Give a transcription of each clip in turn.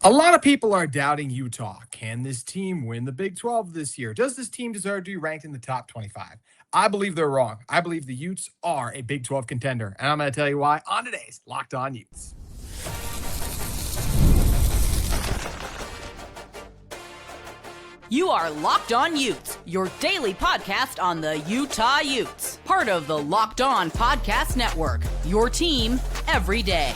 A lot of people are doubting Utah. Can this team win the Big 12 this year? Does this team deserve to be ranked in the top 25? I believe they're wrong. I believe the Utes are a Big 12 contender, and I'm going to tell you why on today's Locked On Utes. You are Locked On Utes, your daily podcast on the Utah Utes. Part of the Locked On Podcast Network, your team every day.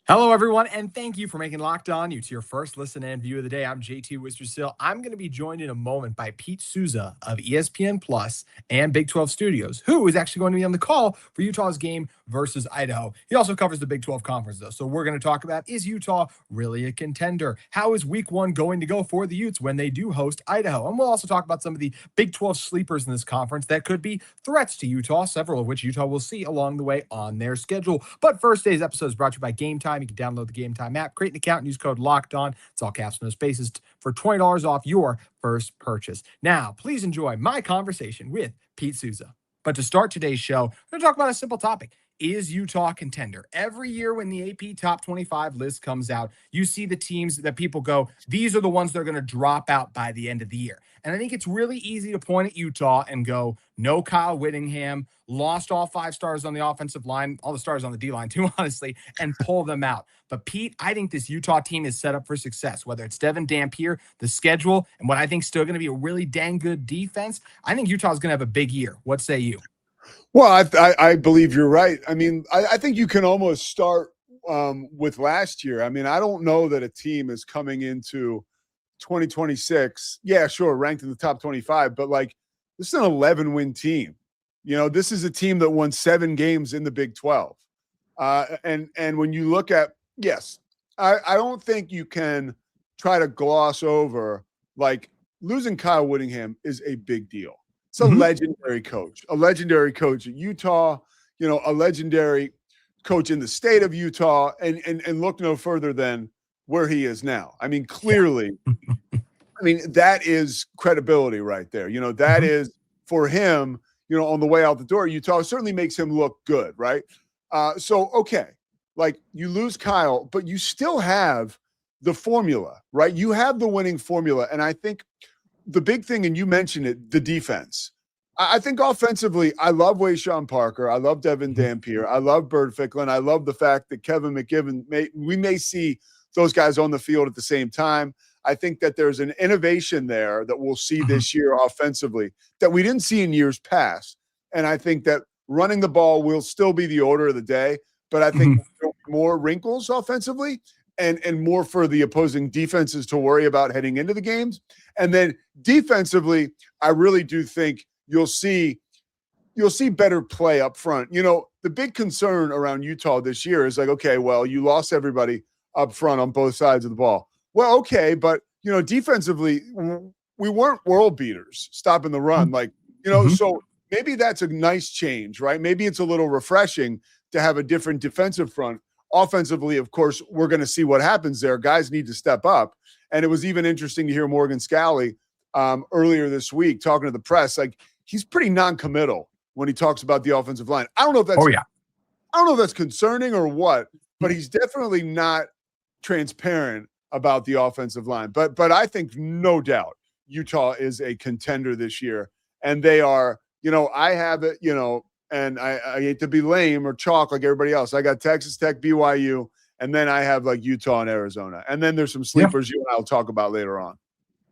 Hello, everyone, and thank you for making Locked On Utes your first listen and view of the day. I'm JT Wistrcill. I'm going to be joined in a moment by Pete Sousa of ESPN Plus and Big 12 Studios, who is actually going to be on the call for Utah's game versus Idaho. He also covers the Big 12 Conference, though. So we're going to talk about, is Utah really a contender? How is week one going to go for the Utes when they do host Idaho? And we'll also talk about some of the Big 12 sleepers in this conference that could be threats to Utah, several of which Utah will see along the way on their schedule. But first, today's episode is brought to you by Game Time. You can download the Game Time app, create an account, and use code LOCKEDON. It's all caps, no spaces, for $20 off your first purchase. Now, please enjoy my conversation with Pete Sousa. But to start today's show, we're going to talk about a simple topic. Is Utah a contender? Every year when the AP Top 25 list comes out, you see the teams that people go, these are the ones that are going to drop out by the end of the year. And I think it's really easy to point at Utah and go, no Kyle Whittingham, lost all 5 stars on the offensive line, all the stars on the D-line too, honestly, and pull them out. But Pete, I think this Utah team is set up for success, whether it's Devon Dampier, the schedule, and what I think is still going to be a really dang good defense. I think Utah's going to have a big year. What say you? Well, I believe you're right. I mean, I think you can almost start with last year. I mean, I don't know that a team is coming into 2026. Yeah, sure, ranked in the top 25, but like this is an 11-win team. You know, this is a team that won 7 games in the Big 12. And when you look at, yes, I don't think you can try to gloss over, like, losing Kyle Whittingham is a big deal. It's a legendary coach at Utah, you know, a legendary coach in the state of Utah, and look no further than where he is now. I mean, clearly, I mean, that is credibility right there. You know, that is for him, you know, on the way out the door, Utah certainly makes him look good, right? So, okay, like you lose Kyle, but you still have the formula, right? You have the winning formula. And I think the big thing, and you mentioned it, the defense. I think offensively, I love Wayshawn Parker. I love Devon Dampier. I love Bird Ficklin. I love the fact that Kevin McGivern, we may see those guys on the field at the same time. I think that there's an innovation there that we'll see this year offensively that we didn't see in years past. And I think that running the ball will still be the order of the day, but I think more wrinkles offensively and more for the opposing defenses to worry about heading into the games. And then defensively, I really do think you'll see better play up front. You know, the big concern around Utah this year is like, okay, well, you lost everybody up front on both sides of the ball. Well, okay, but, you know, defensively, we weren't world beaters stopping the run. Like, you know, so maybe that's a nice change, right? Maybe it's a little refreshing to have a different defensive front. Offensively, of course, we're going to see what happens there. Guys need to step up. And it was even interesting to hear Morgan Scalley earlier this week talking to the press. Like, he's pretty non-committal when he talks about the offensive line. I don't know if that's I don't know if that's concerning or what, but he's definitely not transparent about the offensive line. But I think no doubt Utah is a contender this year. And they are, you know, I have it, you know, and I hate to be lame or chalk like everybody else. I got Texas Tech, BYU, and then I have like Utah and Arizona. And then there's some sleepers you and I'll talk about later on.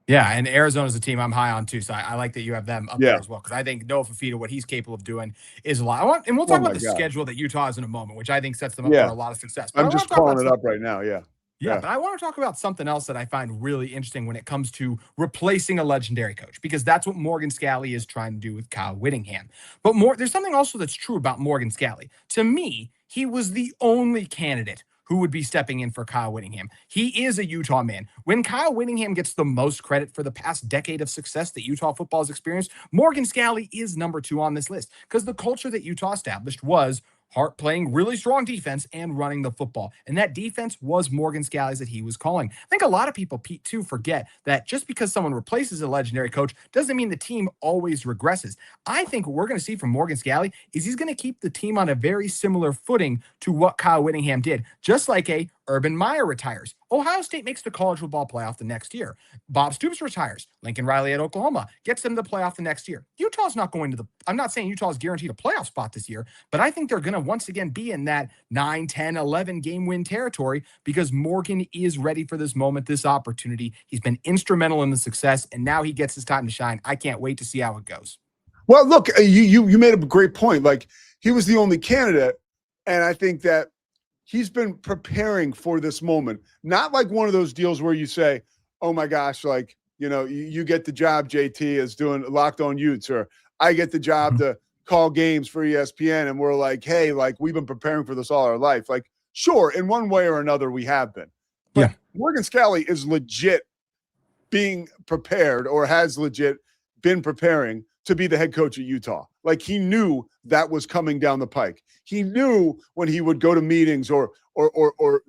Yeah, and Arizona's a team I'm high on too, so I like that you have them up there as well, because I think Noah Fafita, what he's capable of doing is a lot. And we'll talk about the schedule that Utah has in a moment, which I think sets them up for a lot of success. But I'm just calling it up right now, Yeah, but I want to talk about something else that I find really interesting when it comes to replacing a legendary coach, because that's what Morgan Scalley is trying to do with Kyle Whittingham. But there's something also that's true about Morgan Scalley. To me, he was the only candidate who would be stepping in for Kyle Whittingham. He is a Utah man. When Kyle Whittingham gets the most credit for the past decade of success that Utah football has experienced, Morgan Scalley is number 2 on this list, because the culture that Utah established was playing really strong defense and running the football. And that defense was Morgan Scalley's that he was calling. I think a lot of people, Pete, too, forget that just because someone replaces a legendary coach doesn't mean the team always regresses. I think what we're going to see from Morgan Scalley is he's going to keep the team on a very similar footing to what Kyle Whittingham did, just like a Urban Meyer retires. Ohio State makes the college football playoff the next year. Bob Stoops retires. Lincoln Riley at Oklahoma gets them to the playoff the next year. Utah's not going to I'm not saying Utah's guaranteed a playoff spot this year, but I think they're going to once again be in that 9, 10, 11 game win territory because Morgan is ready for this moment, this opportunity. He's been instrumental in the success, and now he gets his time to shine. I can't wait to see how it goes. Well, look, you made a great point. Like, he was the only candidate, and I think that he's been preparing for this moment. Not like one of those deals where you say, oh my gosh, like, you get the job, JT, as doing Locked On Utes, or I get the job to call games for ESPN, and we're like, hey, like, we've been preparing for this all our life. Like, sure, in one way or another, we have been. But Morgan Scalley is legit being prepared, or has legit been preparing to be the head coach at Utah. Like, he knew that was coming down the pike. He knew when he would go to meetings or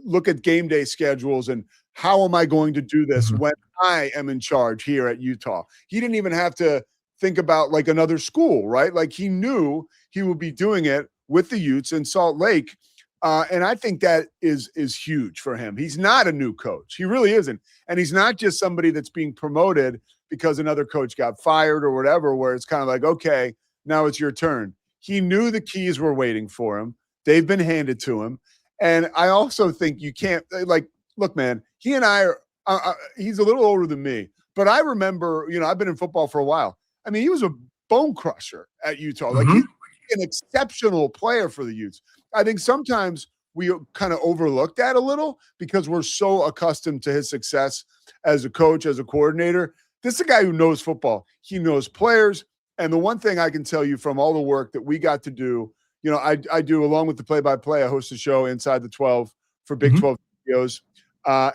look at game day schedules and how am I going to do this when I am in charge here at Utah. He didn't even have to think about like another school, right? Like, he knew he would be doing it with the Utes in Salt Lake. And I think that is huge for him. He's not a new coach. He really isn't. And he's not just somebody that's being promoted because another coach got fired or whatever, where it's kind of like, okay, now it's your turn. He knew the keys were waiting for him. They've been handed to him. And I also think you can't, like, look, man, he and I are, he's a little older than me, but I remember, I've been in football for a while. I mean, he was a bone crusher at Utah. Like, he's an exceptional player for the Utes. I think sometimes we kind of overlook that a little because we're so accustomed to his success as a coach, as a coordinator. This is a guy who knows football. He knows players. And the one thing I can tell you from all the work that we got to do, I do along with the play-by-play, I host a show Inside the 12 for Big 12 videos.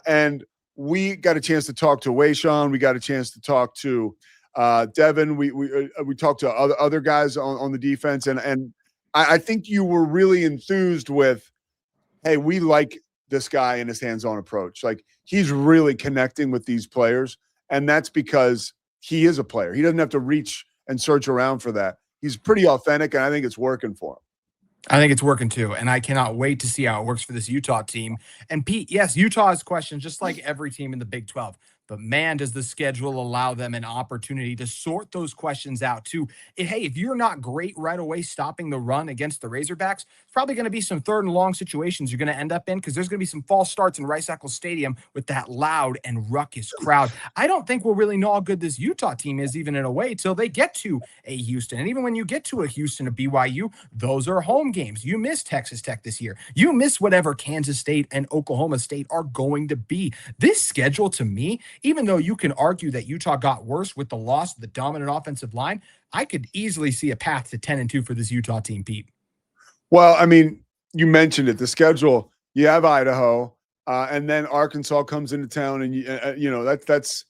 And we got a chance to talk to Wayshawn. We got a chance to talk to Devon. We talked to other guys on the defense. And I think you were really enthused with, hey, we like this guy and his hands-on approach. Like, he's really connecting with these players. And that's because he is a player. He doesn't have to reach and search around for that. He's pretty authentic, and I think it's working for him. I think it's working too, and I cannot wait to see how it works for this Utah team. And Pete, yes, Utah has questions just like every team in the Big 12. But man, does the schedule allow them an opportunity to sort those questions out too. Hey, if you're not great right away stopping the run against the Razorbacks, it's probably going to be some third and long situations you're going to end up in because there's going to be some false starts in Rice-Eccles Stadium with that loud and ruckus crowd. I don't think we'll really know how good this Utah team is even in a way till they get to a Houston. And even when you get to a Houston, a BYU, those are home games. You miss Texas Tech this year. You miss whatever Kansas State and Oklahoma State are going to be. This schedule, to me, even though you can argue that Utah got worse with the loss of the dominant offensive line, I could easily see a path to 10-2 for this Utah team, Pete. Well, I mean, you mentioned it. The schedule, you have Idaho, and then Arkansas comes into town, and that's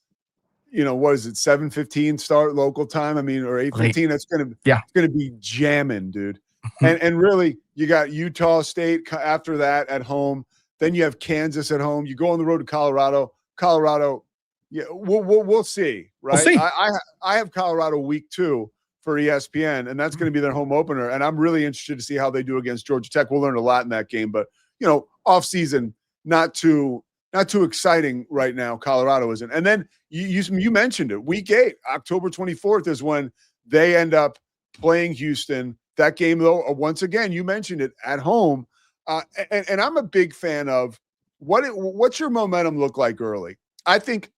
what is it, 7:15 start local time? I mean, or 8:15. That's it's gonna be jamming, dude. and really, you got Utah State after that at home. Then you have Kansas at home. You go on the road to Colorado. Yeah, we'll see, right? We'll see. I have Colorado week 2 for ESPN, and that's going to be their home opener. And I'm really interested to see how they do against Georgia Tech. We'll learn a lot in that game, but off season, not too exciting right now. Colorado isn't. And then you mentioned it. Week 8, October 24th is when they end up playing Houston. That game, though, once again, you mentioned it, at home. And I'm a big fan of what's your momentum look like early? I think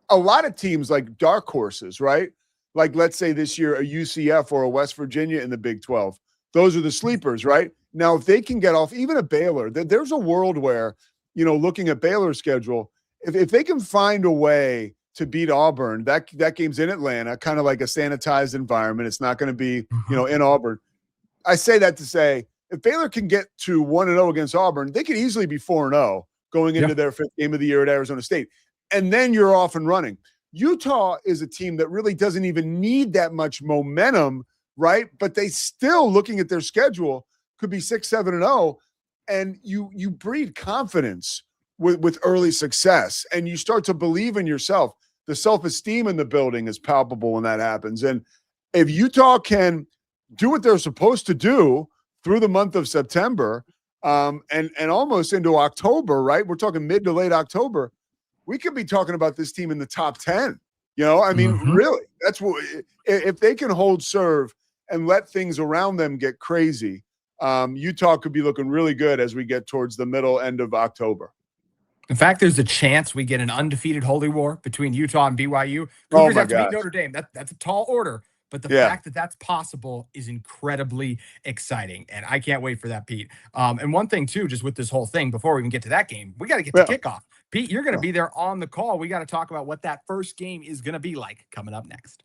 a lot of teams like dark horses, right? Like, let's say this year, a UCF or a West Virginia in the Big 12. Those are the sleepers, right? Now, if they can get off, even a Baylor, there's a world where, looking at Baylor's schedule, if they can find a way to beat Auburn, that game's in Atlanta, kind of like a sanitized environment. It's not going to be, in Auburn. I say that to say, if Baylor can get to 1-0 against Auburn, they could easily be 4-0 going into their 5th game of the year at Arizona State. And then you're off and running. Utah is a team that really doesn't even need that much momentum, right? But they still, looking at their schedule, could be 6-7-0. And you breed confidence with early success. And you start to believe in yourself. The self-esteem in the building is palpable when that happens. And if Utah can do what they're supposed to do through the month of September, and almost into October, right? We're talking mid to late October. We could be talking about this team in the top 10. I mean, really, that's what, if they can hold serve and let things around them get crazy, Utah could be looking really good as we get towards the middle end of October. In fact, there's a chance we get an undefeated holy war between Utah and BYU. Cougars have to beat Notre Dame. That's a tall order, but the fact that that's possible is incredibly exciting, and I can't wait for that, Pete. And one thing, too, just with this whole thing, before we even get to that game, we got to get to kickoff. Pete, you're going to be there on the call. We got to talk about what that first game is going to be like coming up next.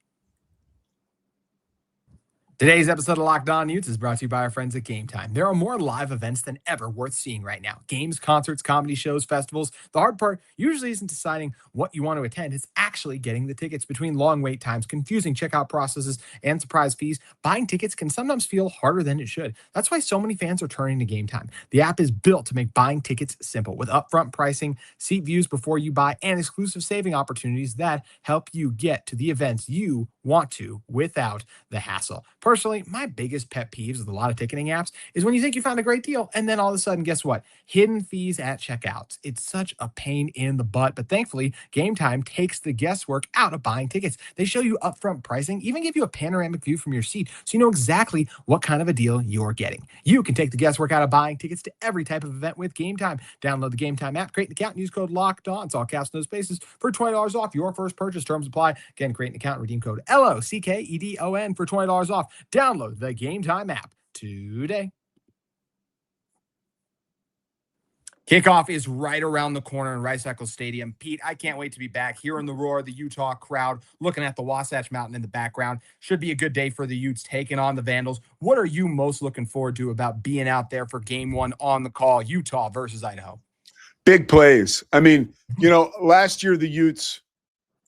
Today's episode of Locked On Utes is brought to you by our friends at Game Time. There are more live events than ever worth seeing right now. Games, concerts, comedy shows, festivals. The hard part usually isn't deciding what you want to attend. It's actually getting the tickets. Between long wait times, confusing checkout processes, and surprise fees, buying tickets can sometimes feel harder than it should. That's why so many fans are turning to Game Time. The app is built to make buying tickets simple with upfront pricing, seat views before you buy, and exclusive saving opportunities that help you get to the events you want to without the hassle. Personally, my biggest pet peeves with a lot of ticketing apps is when you think you found a great deal and then all of a sudden, guess what? Hidden fees at checkouts. It's such a pain in the butt, but thankfully, Game Time takes the guesswork out of buying tickets. They show you upfront pricing, even give you a panoramic view from your seat so you know exactly what kind of a deal you're getting. You can take the guesswork out of buying tickets to every type of event with Game Time. Download the Game Time app, create an account, and use code LOCKEDON. It's all caps, no spaces for $20 off your first purchase. Terms apply. Again, create an account, redeem code LOCKEDON for $20 off. Download the Game Time app today. Kickoff is right around the corner in Rice Eccles Stadium. Pete, I can't wait to be back here in the roar of the Utah crowd, looking at the Wasatch Mountain in the background. Should be a good day for the Utes taking on the Vandals. What are you most looking forward to about being out there for game one on the call, Utah versus Idaho? Big plays. I mean, last year the Utes,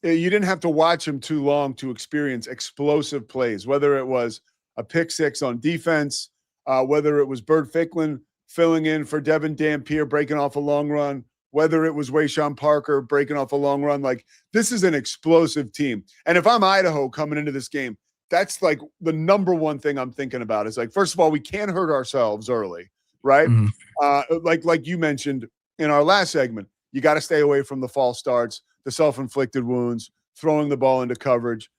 you didn't have to watch them too long to experience explosive plays, whether it was a pick six on defense, whether it was Bert Ficklin filling in for Devon Dampier, breaking off a long run, whether it was Wayshawn Parker breaking off a long run. Like, this is an explosive team. And if I'm Idaho coming into this game, that's like the number one thing I'm thinking about is, like, first of all, we can't hurt ourselves early, right? Like you mentioned in our last segment, you got to stay away from the false starts, the self-inflicted wounds, throwing the ball into coverage,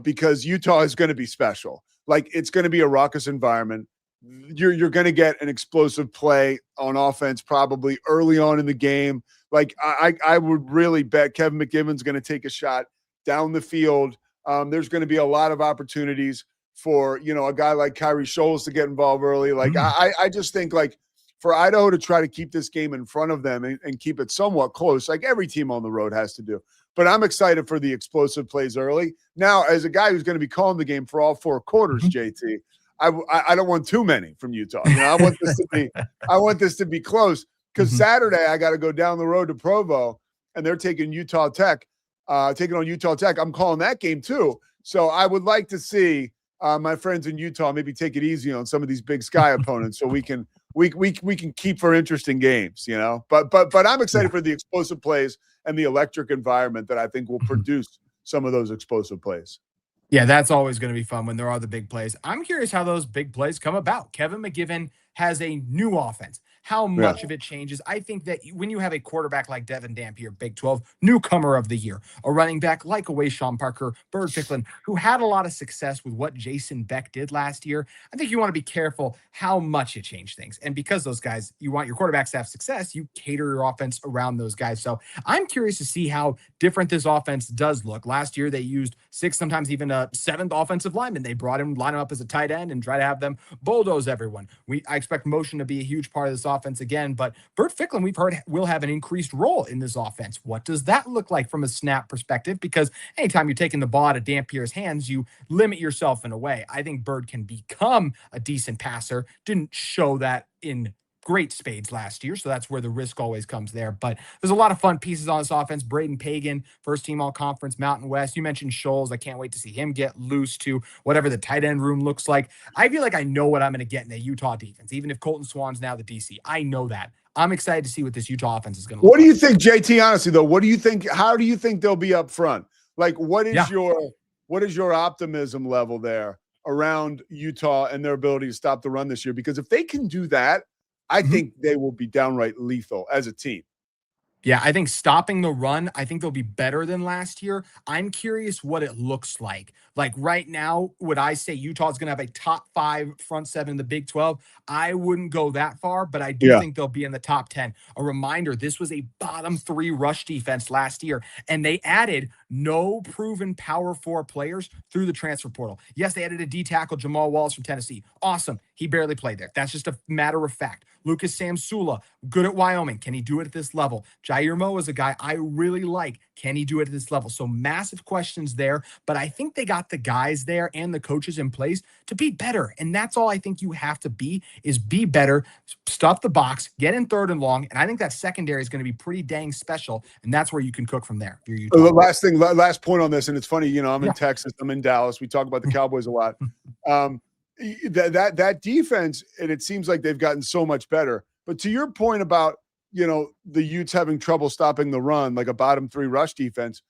because Utah is going to be special. Like, it's going to be a raucous environment. You're going to get an explosive play on offense probably early on in the game. Like, I would really bet Kevin McGivern's going to take a shot down the field. There's going to be a lot of opportunities for, a guy like Kyrie Scholes to get involved early. Like, I just think, like, for Idaho to try to keep this game in front of them and keep it somewhat close, like every team on the road has to do. But I'm excited for the explosive plays early. Now, as a guy who's going to be calling the game for all four quarters, JT, I don't want too many from Utah. I want this to be close, because Saturday I got to go down the road to Provo, and they're taking Utah Tech, taking on Utah Tech. I'm calling that game too. So I would like to see my friends in Utah maybe take it easy on some of these Big Sky opponents, so we can keep for interesting games, But I'm excited for the explosive plays and the electric environment that I think will produce some of those explosive plays. Yeah, that's always going to be fun when there are the big plays. I'm curious how those big plays come about. Kevin McGivern has a new offense. How much of it changes? I think that when you have a quarterback like Devon Dampier, Big 12 newcomer of the year, a running back like a Wayshawn Parker, Bert Ficklin, who had a lot of success with what Jason Beck did last year, I think you want to be careful how much it changed things. And because those guys, you want your quarterbacks to have success, you cater your offense around those guys. So I'm curious to see how different this offense does look. Last year, they used 6, sometimes even a 7th offensive lineman. They brought him, line him up as a tight end and try to have them bulldoze everyone. I expect motion to be a huge part of this offense again, but Bert Ficklin, we've heard, will have an increased role in this offense. What does that look like from a snap perspective? Because anytime you're taking the ball out of Dampier's hands, you limit yourself in a way. I think Bert can become a decent passer. Didn't show that in great spades last year, so that's where the risk always comes there. But there's a lot of fun pieces on this offense. Braden Pagan, first team all-conference, Mountain West. You mentioned Scholes. I can't wait to see him get loose to whatever the tight end room looks like. I feel like I know what I'm going to get in a Utah defense, even if Colton Swan's now the DC. I know that. I'm excited to see what this Utah offense is going to look like. What do you think, JT, honestly, though? What do you think? How do you think they'll be up front? Like, what is your optimism level there around Utah and their ability to stop the run this year? Because if they can do that, I think they will be downright lethal as a team. Yeah, I think stopping the run, I think they'll be better than last year. I'm curious what it looks like. Like right now, would I say Utah's going to have a top 5 front 7 in the Big 12? I wouldn't go that far, but I do Yeah. think they'll be in the top 10. A reminder, this was a bottom 3 rush defense last year, and they added no proven power 4 players through the transfer portal. Yes, they added a D tackle, Jamal Wallace from Tennessee. Awesome. He barely played there. That's just a matter of fact. Lucas Samsula, good at Wyoming. Can he do it at this level? Jair Moe is a guy I really like. Can he do it at this level? So massive questions there, but I think they got the guys there and the coaches in place to be better. And that's all I think you have to be better, stuff the box, get in 3rd and long. And I think that secondary is going to be pretty dang special. And that's where you can cook from there. The last point on this, and it's funny, I'm in Texas, I'm in Dallas. We talk about the Cowboys a lot. That defense, and it seems like they've gotten so much better. But to your point about, the Utes having trouble stopping the run, like a bottom 3 rush defense,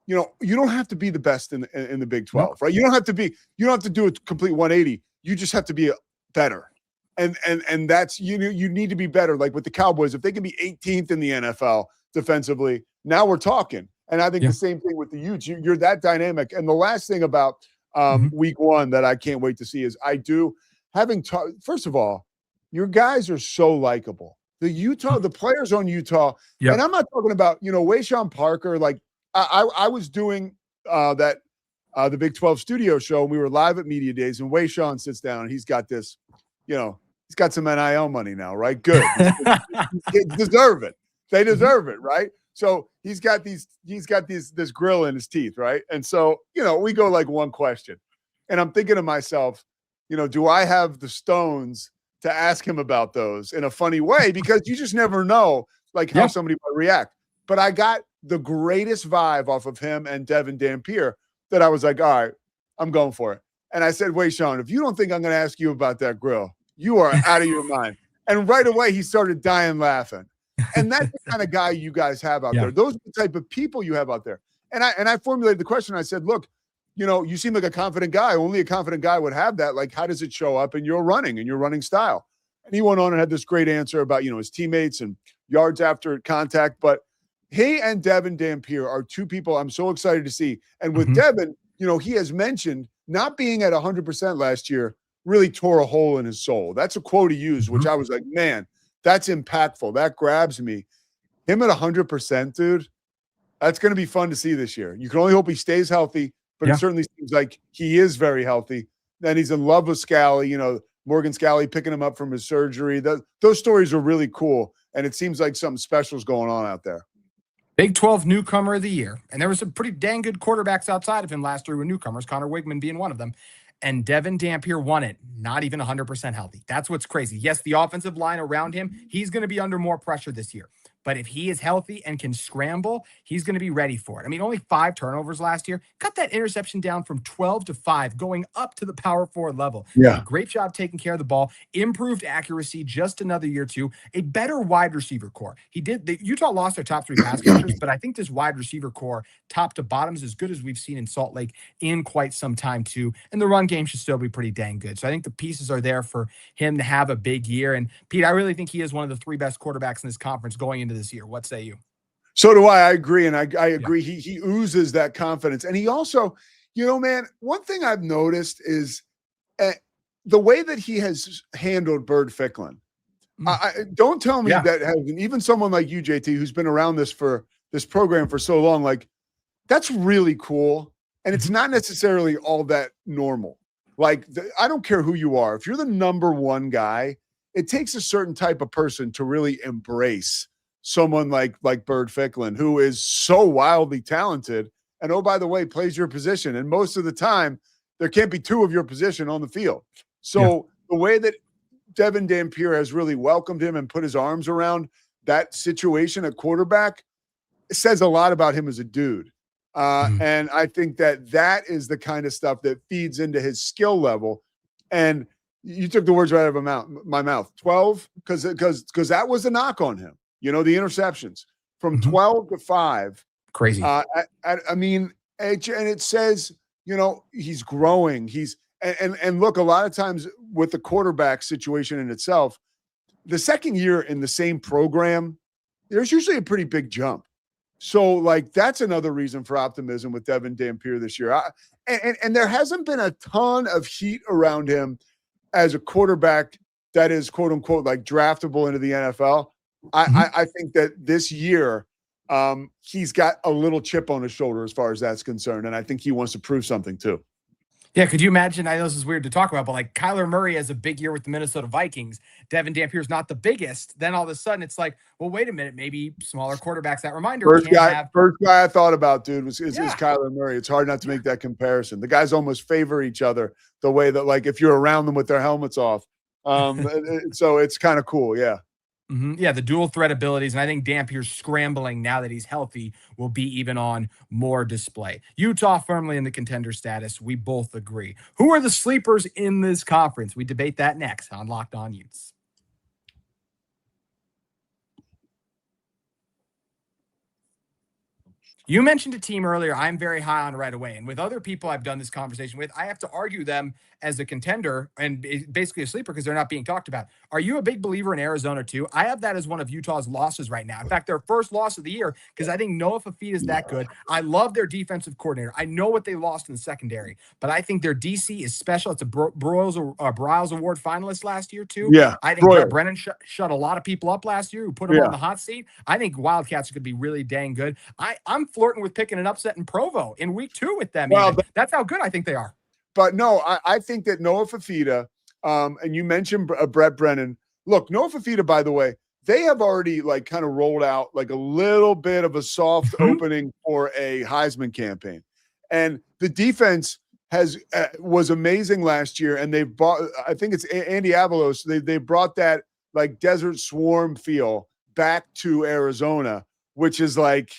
you don't have to be the best in the Big 12, right? You don't have to do a complete 180. You just have to be better. And that's, you need to be better. Like with the Cowboys, if they can be 18th in the NFL defensively, now we're talking. And I think the same thing with the Utes. You're that dynamic. And the last thing about week 1 that I can't wait to see is first of all, your guys are so likable. The players on Utah, and I'm not talking about, Wayshawn Parker. Like I was doing the Big 12 studio show, and we were live at Media Days, and Wayshawn sits down and he's got this, he's got some NIL money now, right? Good. They deserve it. They deserve it, right? So he's got this grill in his teeth, right? And so, we go like one question. And I'm thinking to myself, do I have the stones to ask him about those in a funny way? Because you just never know like how somebody might react. But I got the greatest vibe off of him and Devon Dampier that I was like, all right, I'm going for it. And I said, wait, Sean, if you don't think I'm going to ask you about that grill, you are out of your mind. And right away, he started dying laughing. And that's the kind of guy you guys have out there. Those are the type of people you have out there. And I formulated the question. I said, look, you seem like a confident guy. Only a confident guy would have that. Like, how does it show up in your running style? And he went on and had this great answer about, his teammates and yards after contact. But he and Devon Dampier are 2 people I'm so excited to see. And with Devon, he has mentioned not being at 100% last year really tore a hole in his soul. That's a quote he used, which I was like, man, that's impactful. That grabs me. Him at 100%, dude, that's going to be fun to see this year. You can only hope he stays healthy, but it certainly seems like he is very healthy. Then he's in love with Scalley, Morgan Scalley picking him up from his surgery. Those stories are really cool, and it seems like something special is going on out there. Big 12 newcomer of the year. And there were some pretty dang good quarterbacks outside of him last year with newcomers, Connor Wigman being one of them. And Devon Dampier won it, not even 100% healthy. That's what's crazy. Yes, the offensive line around him, he's going to be under more pressure this year. But if he is healthy and can scramble, he's going to be ready for it. I mean, only 5 turnovers last year. Cut that interception down from 12 to 5, going up to the power forward level. Yeah. Great job taking care of the ball. Improved accuracy just another year, too. A better wide receiver core. Utah lost their top 3 pass catchers, but I think this wide receiver core, top to bottom, is as good as we've seen in Salt Lake in quite some time, too. And the run game should still be pretty dang good. So I think the pieces are there for him to have a big year. And Pete, I really think he is one of the 3 best quarterbacks in this conference going into this year. What say you? So do I. I agree. And I agree. Yeah. He oozes that confidence. And he also, man, one thing I've noticed is the way that he has handled Bird Ficklin. Don't tell me that hasn't, even someone like you, JT, who's been around this program for so long, like that's really cool. And it's not necessarily all that normal. Like, I don't care who you are. If you're the number 1 guy, it takes a certain type of person to really embrace someone like Bird Ficklin, who is so wildly talented. And, oh, by the way, plays your position. And most of the time, there can't be 2 of your position on the field. So the way that Devon Dampier has really welcomed him and put his arms around that situation at quarterback, it says a lot about him as a dude. And I think that is the kind of stuff that feeds into his skill level. And you took the words right out of my mouth. 12, because that was a knock on him. The interceptions from 12 to 5. Crazy. I mean, and it says, he's growing. And look, a lot of times with the quarterback situation in itself, the second year in the same program, there's usually a pretty big jump. So, like, that's another reason for optimism with Devon Dampier this year. And there hasn't been a ton of heat around him as a quarterback that is, quote unquote, like draftable into the NFL. I think that this year he's got a little chip on his shoulder as far as that's concerned. And I think he wants to prove something too. Yeah, could you imagine? I know this is weird to talk about, but like Kyler Murray has a big year with the Minnesota Vikings. Devon Dampier is not the biggest. Then all of a sudden it's like, well, wait a minute, maybe smaller quarterbacks. That reminder. First guy I thought about, dude, is Kyler Murray. It's hard not to make that comparison. The guys almost favor each other the way that, like, if you're around them with their helmets off. So it's kind of cool. Yeah. Yeah, the dual threat abilities, and I think Dampier's scrambling now that he's healthy will be even on more display. Utah firmly in the contender status. We both agree. Who are the sleepers in this conference? We debate that next on Locked On Utes. You mentioned a team earlier I'm very high on right away. And with other people I've done this conversation with, I have to argue them as a contender and basically a sleeper because they're not being talked about. Are you a big believer in Arizona too? I have that as one of Utah's losses right now. In fact, their first loss of the year, because I think Noah Fafita is that good. I love their defensive coordinator. I know what they lost in the secondary, but I think their DC is special. It's a Broyles Award finalist last year too. Yeah, I think Brett Brennan shut a lot of people up last year who put him on the hot seat. I think Wildcats are going to be really dang good. I'm flirting with picking an upset in Provo in week 2 with them. Well, that's how good I think they are. But no, I think that Noah Fafita, and you mentioned Brett Brennan. Look, Noah Fafita, by the way, they have already like kind of rolled out like a little bit of a soft opening for a Heisman campaign. And the defense was amazing last year. And they've bought, I think it's Andy Avalos. They brought that like Desert Swarm feel back to Arizona, which is like,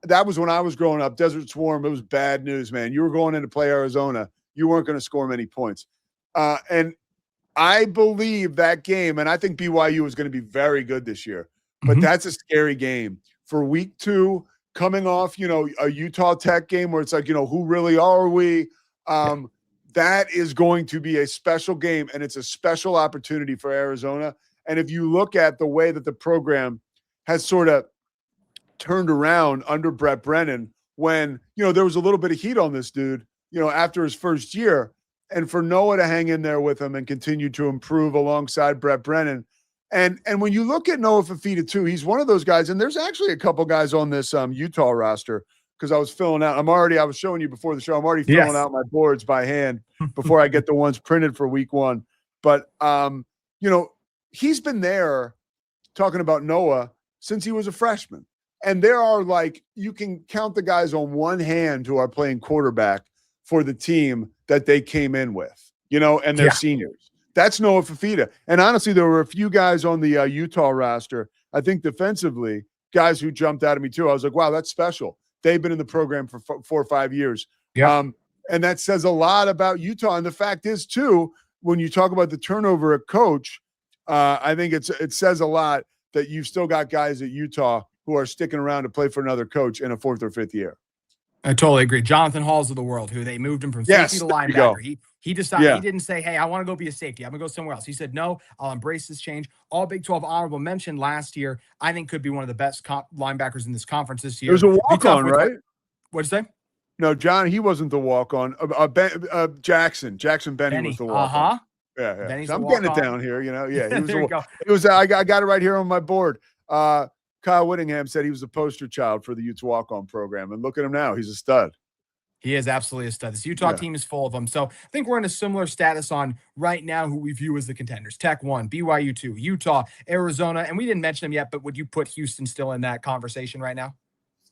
that was when I was growing up. Desert Swarm, it was bad news, man. You were going in to play Arizona. You weren't going to score many points. And I believe that game, and I think BYU is going to be very good this year, but that's a scary game. For week 2, coming off, a Utah Tech game where it's like, who really are we? That is going to be a special game, and it's a special opportunity for Arizona. And if you look at the way that the program has sort of turned around under Brett Brennan, when, there was a little bit of heat on this dude, after his first year, and for Noah to hang in there with him and continue to improve alongside Brett Brennan. And when you look at Noah Fafita too, he's one of those guys, and there's actually a couple guys on this Utah roster, because I was filling out, I was showing you before the show, I'm already filling out my boards by hand before I get the ones printed for week 1. But, he's been there talking about Noah since he was a freshman. And there are you can count the guys on one hand who are playing quarterback for the team that they came in with, and they're seniors. That's Noah Fafita. And honestly, there were a few guys on the Utah roster, I think defensively, guys who jumped out at me too. I was like, wow, that's special. They've been in the program for 4 or 5 years. Yeah. And that says a lot about Utah. And the fact is too, when you talk about the turnover at coach, I think it says a lot that you've still got guys at Utah who are sticking around to play for another coach in a 4th or 5th year. I totally agree. Jonathan Halls of the world, who they moved him from safety to linebacker. He decided he didn't say, hey, I want to go be a safety. I'm going to go somewhere else. He said, no, I'll embrace this change. All Big 12 honorable mention last year, I think could be one of the best linebackers in this conference this year. There's a walk-on, right? What'd you say? No, John, he wasn't the walk-on. Jackson Benny was the walk-on. Yeah. So I'm getting it down here, Yeah, he was there you go. It was. I got it right here on my board. Kyle Whittingham said he was a poster child for the Utes walk-on program, and look at him now. He's a stud. He is absolutely a stud. This Utah team is full of them. So I think we're in a similar status on right now who we view as the contenders. Tech 1, BYU 2, Utah, Arizona, and we didn't mention them yet, but would you put Houston still in that conversation right now?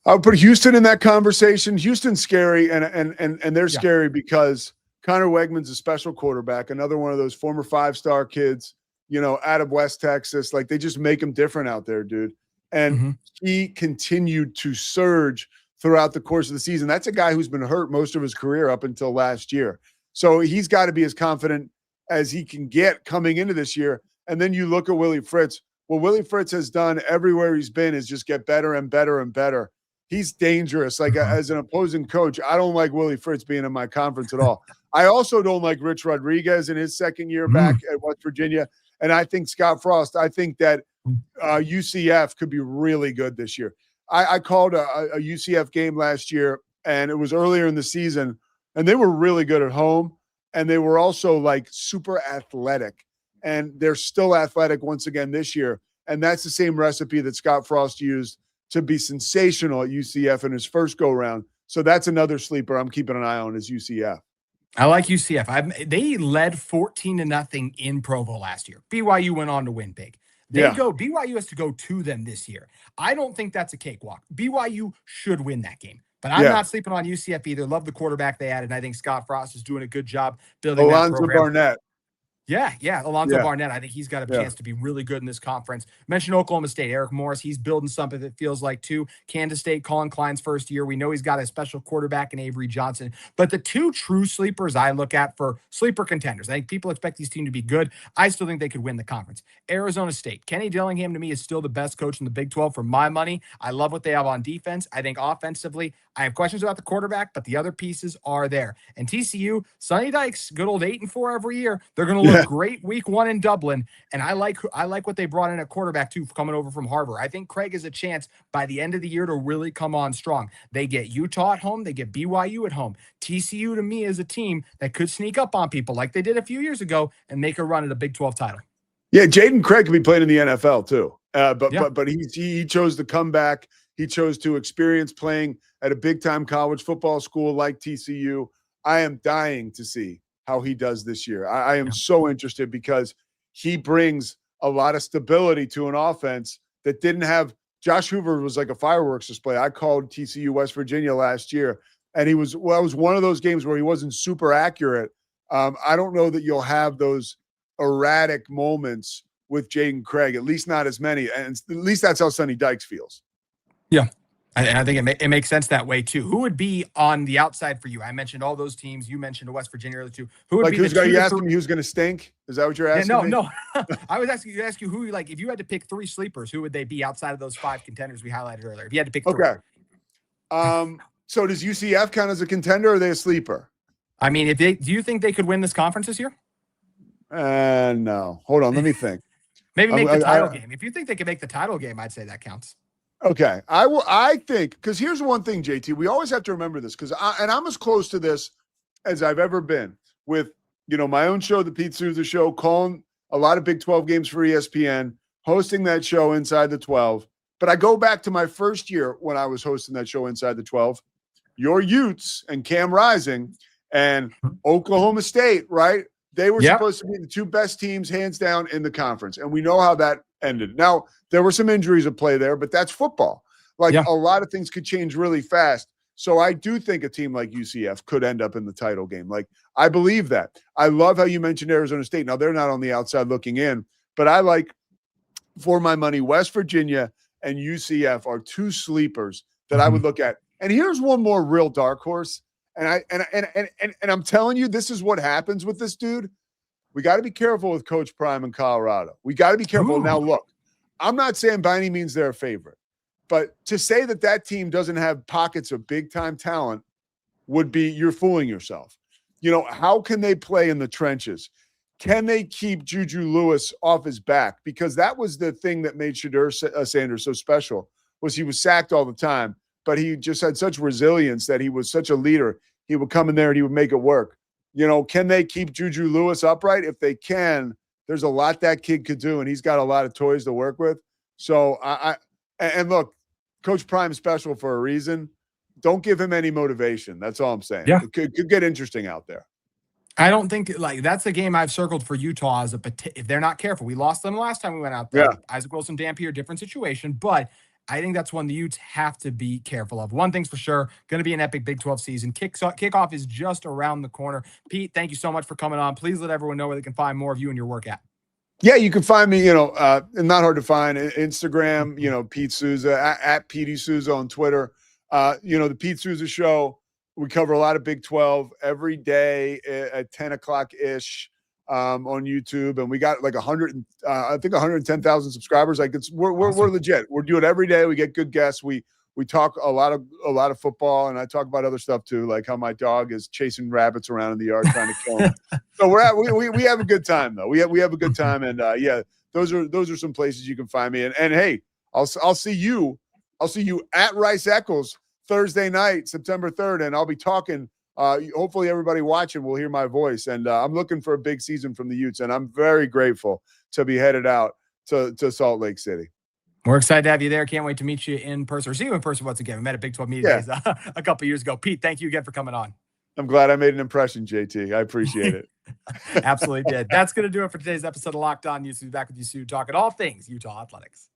I would put Houston in that conversation. Houston's scary, and they're scary because Connor Wegman's a special quarterback, another one of those former 5-star kids, out of West Texas. Like, they just make him different out there, dude. And he continued to surge throughout the course of the season. That's a guy who's been hurt most of his career up until last year. So he's got to be as confident as he can get coming into this year. And then you look at Willie Fritz. What Willie Fritz has done everywhere he's been is just get better and better and better. He's dangerous. Like, as an opposing coach, I don't like Willie Fritz being in my conference at all. I also don't like Rich Rodriguez in his second year back at West Virginia. And I think Scott Frost, I think that UCF could be really good this year. I called a UCF game last year, and it was earlier in the season, and they were really good at home, and they were also like super athletic, and they're still athletic once again this year. And that's the same recipe that Scott Frost used to be sensational at UCF in his first go-round. So that's another sleeper I'm keeping an eye on is UCF. I like UCF. They led 14-0 in Provo last year. BYU went on to win big. BYU has to go to them this year. I don't think that's a cakewalk. BYU should win that game. But I'm not sleeping on UCF either. Love the quarterback they added, and I think Scott Frost is doing a good job building that program. Barnett. Alonzo Barnett. I think he's got a chance to be really good in this conference. Mentioned Oklahoma State, Eric Morris. He's building something that feels like too. Kansas State, Colin Klein's first year. We know he's got a special quarterback in Avery Johnson. But the two true sleepers I look at for sleeper contenders, I think people expect these teams to be good. I still think they could win the conference. Arizona State. Kenny Dillingham, to me, is still the best coach in the Big 12 for my money. I love what they have on defense. I think offensively, I have questions about the quarterback, but the other pieces are there. And TCU, Sonny Dykes, good old 8-4 every year. They're going to look great week 1 in Dublin. And I like what they brought in at quarterback too, coming over from Harvard. I think Craig has a chance by the end of the year to really come on strong. They get Utah at home. They get BYU at home. TCU to me is a team that could sneak up on people like they did a few years ago and make a run at a Big 12 title. Yeah, Jaden Craig could be playing in the NFL too. But he chose to come back. He chose to experience playing at a big-time college football school like TCU. I am dying to see how he does this year. I am so interested because he brings a lot of stability to an offense that didn't have – Josh Hoover was like a fireworks display. I called TCU West Virginia last year, and it was one of those games where he wasn't super accurate. I don't know that you'll have those erratic moments with Jaden Craig, at least not as many. And at least that's how Sonny Dykes feels. Yeah. And I think it makes sense that way too. Who would be on the outside for you? I mentioned all those teams. You mentioned West Virginia earlier too. Who would be you asking me who's going to stink? Is that what you're asking me? No. I was asking you who, like, if you had to pick 3 sleepers, who would they be outside of those 5 contenders we highlighted earlier? If you had to pick 3. Okay. So does UCF count as a contender, or are they a sleeper? I mean, do you think they could win this conference this year? No. Hold on. Let me think. Maybe make the title game. If you think they could make the title game, I'd say that counts. Okay. I think, because here's one thing, JT, we always have to remember this, because I'm as close to this as I've ever been with, my own show, the Pete Sousa Show, calling a lot of Big 12 games for ESPN, hosting that show Inside the 12. But I go back to my first year when I was hosting that show Inside the 12. Your Utes and Cam Rising and Oklahoma State, right? They were supposed to be the 2 best teams, hands down, in the conference. And we know how that ended. Now, there were some injuries at play there, but that's football. A lot of things could change really fast. So I do think a team like UCF could end up in the title game. I believe that. I love how you mentioned Arizona State. Now, they're not on the outside looking in, but I like, for my money, West Virginia and UCF are 2 sleepers that I would look at. And here's one more real dark horse. And I'm telling you, this is what happens with this dude. We got to be careful with Coach Prime in Colorado. We got to be careful. Now, look, I'm not saying by any means they're a favorite, but to say that team doesn't have pockets of big-time talent would be, you're fooling yourself. How can they play in the trenches? Can they keep Juju Lewis off his back? Because that was the thing that made Shadur Sanders so special, was he was sacked all the time, but he just had such resilience that he was such a leader. He would come in there and he would make it work. Can they keep Juju Lewis upright? If they can, there's a lot that kid could do, and he's got a lot of toys to work with. So and look, Coach Prime's special for a reason. Don't give him any motivation. That's all I'm saying. Yeah. It could get interesting out there. I don't think that's a game I've circled for Utah as if they're not careful. We lost them last time we went out there. Yeah. Isaac Wilson, Dampier, different situation, but I think that's one the Utes have to be careful of. One thing's for sure, going to be an epic Big 12 season. Kickoff is just around the corner. Pete, thank you so much for coming on. Please let everyone know where they can find more of you and your work at. Yeah, you can find me, not hard to find, Instagram, Pete Sousa, at Petey Sousa on Twitter. The Pete Sousa Show, we cover a lot of Big 12 every day at 10 o'clock-ish on YouTube. And we got 110,000 subscribers. We're legit. We're doing it every day. We get good guests. We we talk a lot of football, and I talk about other stuff too, like how my dog is chasing rabbits around in the yard trying to kill them. So we have a good time though. We have a good time, and yeah, those are some places you can find me. And hey, I'll see you at Rice Eccles Thursday night, September 3rd, and I'll be talking. Hopefully everybody watching will hear my voice, and I'm looking for a big season from the Utes, and I'm very grateful to be headed out to Salt Lake City. We're excited to have you there. Can't wait to meet you in person, or see you in person once again. We met at Big 12 Media Days a couple years ago. Pete, thank you again for coming on. I'm glad I made an impression, JT. I appreciate it. Absolutely did. That's going to do it for today's episode of Locked On Utes. We'll be back with you soon, talking all things Utah athletics.